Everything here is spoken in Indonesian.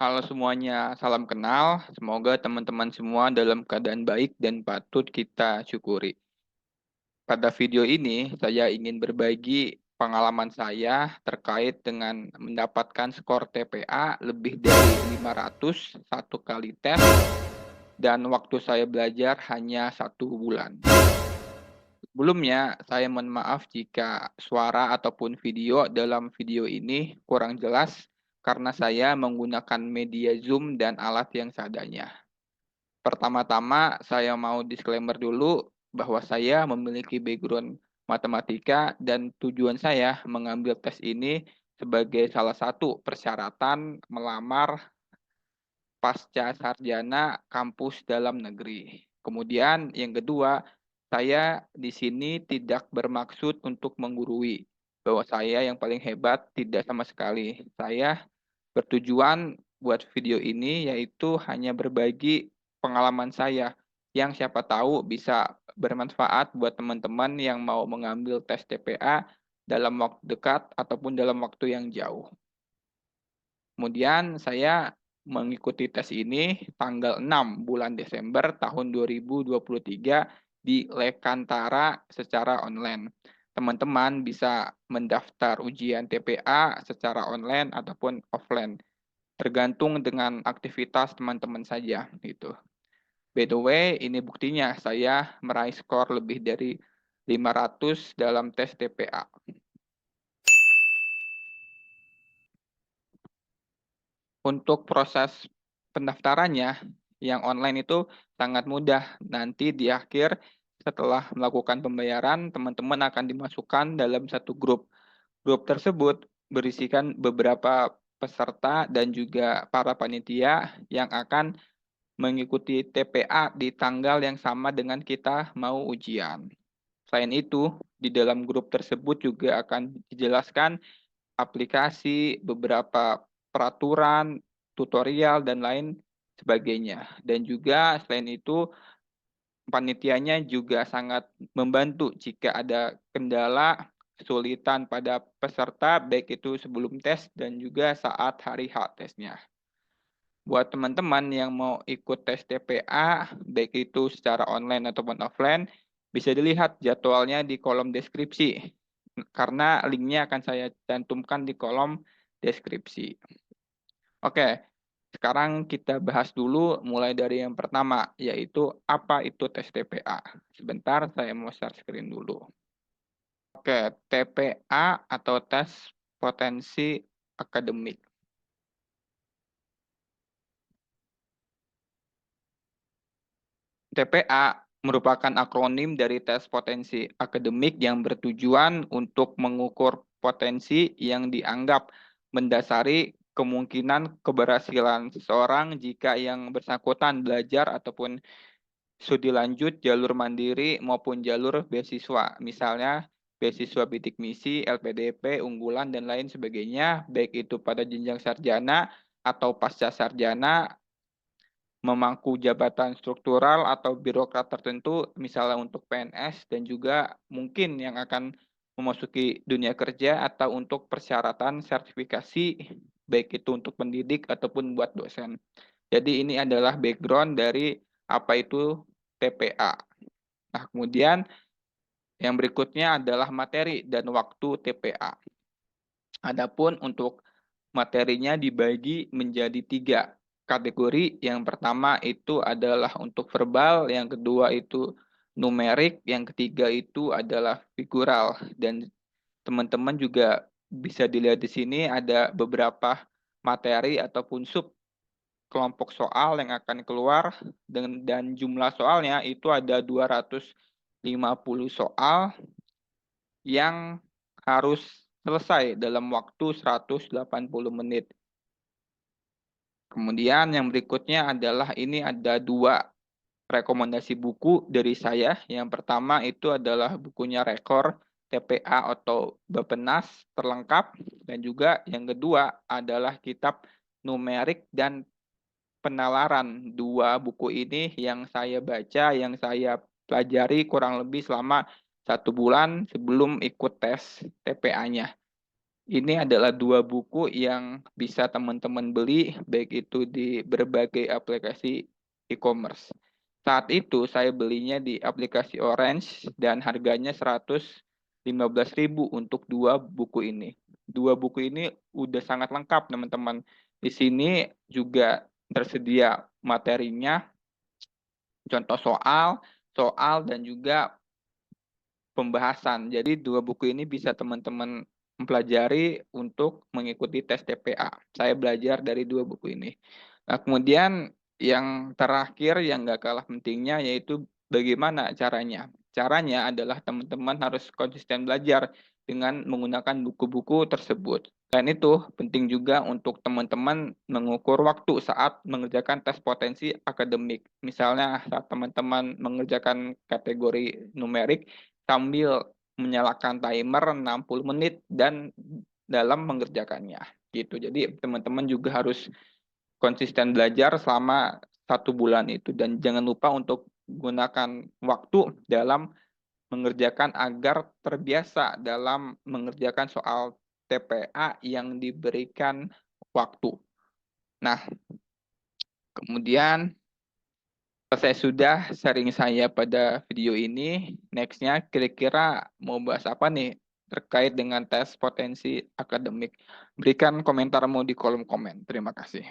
Halo semuanya, salam kenal. Semoga teman-teman semua dalam keadaan baik dan patut kita syukuri. Pada video ini, saya ingin berbagi pengalaman saya terkait dengan mendapatkan skor TPA lebih dari 500 satu kali tes dan waktu saya belajar hanya 1 bulan. Sebelumnya, saya mohon maaf jika suara ataupun video dalam video ini kurang jelas karena saya menggunakan media Zoom dan alat yang seadanya. Pertama-tama, saya mau disclaimer dulu bahwa saya memiliki background matematika dan tujuan saya mengambil tes ini sebagai salah satu persyaratan melamar pasca sarjana kampus dalam negeri. Kemudian yang kedua, saya di sini tidak bermaksud untuk menggurui bahwa saya yang paling hebat, tidak sama sekali. Saya bertujuan buat video ini yaitu hanya berbagi pengalaman saya yang siapa tahu bisa bermanfaat buat teman-teman yang mau mengambil tes TPA dalam waktu dekat ataupun dalam waktu yang jauh. Kemudian saya mengikuti tes ini tanggal 6 bulan Desember tahun 2023 di Lekantara secara online. Teman-teman bisa mendaftar ujian TPA secara online ataupun offline, tergantung dengan aktivitas teman-teman saja gitu. By the way, ini buktinya saya meraih skor lebih dari 500 dalam tes TPA. Untuk proses pendaftarannya yang online itu sangat mudah. Nanti di akhir setelah melakukan pembayaran, teman-teman akan dimasukkan dalam satu grup. Grup tersebut berisikan beberapa peserta dan juga para panitia yang akan mengikuti TPA di tanggal yang sama dengan kita mau ujian. Selain itu, di dalam grup tersebut juga akan dijelaskan aplikasi, beberapa peraturan, tutorial, dan lain sebagainya. Dan juga selain itu, panitianya juga sangat membantu jika ada kendala, kesulitan pada peserta, baik itu sebelum tes dan juga saat hari H tesnya. Buat teman-teman yang mau ikut tes TPA, baik itu secara online ataupun offline, bisa dilihat jadwalnya di kolom deskripsi, karena linknya akan saya cantumkan di kolom deskripsi. Oke, sekarang kita bahas dulu mulai dari yang pertama, yaitu apa itu tes TPA. Sebentar, saya mau share screen dulu. Oke, TPA atau tes potensi akademik. TPA merupakan akronim dari tes potensi akademik yang bertujuan untuk mengukur potensi yang dianggap mendasari kemungkinan keberhasilan seseorang jika yang bersangkutan belajar ataupun studi lanjut jalur mandiri maupun jalur beasiswa. Misalnya beasiswa bidik misi, LPDP, unggulan, dan lain sebagainya, baik itu pada jenjang sarjana atau pasca sarjana, memangku jabatan struktural atau birokrat tertentu, misalnya untuk PNS, dan juga mungkin yang akan memasuki dunia kerja atau untuk persyaratan sertifikasi, baik itu untuk pendidik ataupun buat dosen. Jadi ini adalah background dari apa itu TPA. Nah, kemudian yang berikutnya adalah materi dan waktu TPA. Adapun untuk materinya dibagi menjadi 3 kategori. Yang pertama itu adalah untuk verbal, yang kedua itu numerik, yang ketiga itu adalah figural. Dan teman-teman juga bisa dilihat di sini ada beberapa materi ataupun sub kelompok soal yang akan keluar, dan jumlah soalnya itu ada 250 soal yang harus selesai dalam waktu 180 menit. Kemudian yang berikutnya adalah ini ada 2 rekomendasi buku dari saya. Yang pertama itu adalah bukunya Rekor TPA atau Bappenas terlengkap, dan juga yang kedua adalah kitab Numerik dan Penalaran. 2 buku ini yang saya baca, yang saya pelajari kurang lebih selama 1 bulan sebelum ikut tes TPA-nya. Ini adalah 2 buku yang bisa teman-teman beli, baik itu di berbagai aplikasi e-commerce. Saat itu saya belinya di aplikasi Orange dan harganya 115.000 untuk 2 buku ini. 2 buku ini udah sangat lengkap, teman-teman. Di sini juga tersedia materinya, contoh soal, dan juga pembahasan. Jadi 2 buku ini bisa teman-teman mempelajari untuk mengikuti tes TPA. Saya belajar dari 2 buku ini. Nah, kemudian yang terakhir yang nggak kalah pentingnya yaitu bagaimana caranya. Caranya adalah teman-teman harus konsisten belajar dengan menggunakan buku-buku tersebut. Dan itu penting juga untuk teman-teman mengukur waktu saat mengerjakan tes potensi akademik. Misalnya saat teman-teman mengerjakan kategori numerik, sambil menyalakan timer 60 menit dan dalam mengerjakannya gitu. Jadi teman-teman juga harus konsisten belajar selama 1 bulan itu dan jangan lupa untuk gunakan waktu dalam mengerjakan agar terbiasa dalam mengerjakan soal TPA yang diberikan waktu. Nah, kemudian selesai sudah sharing saya pada video ini. Nextnya kira-kira mau bahas apa nih terkait dengan tes potensi akademik? Berikan komentarmu di kolom komen. Terima kasih.